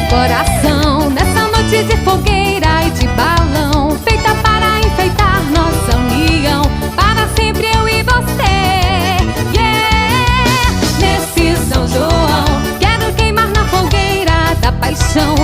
coração, nessa noite de fogueira e de balão, feita para enfeitar nossa união, para sempre eu e você. Yeah! Nesse São João, quero queimar na fogueira da paixão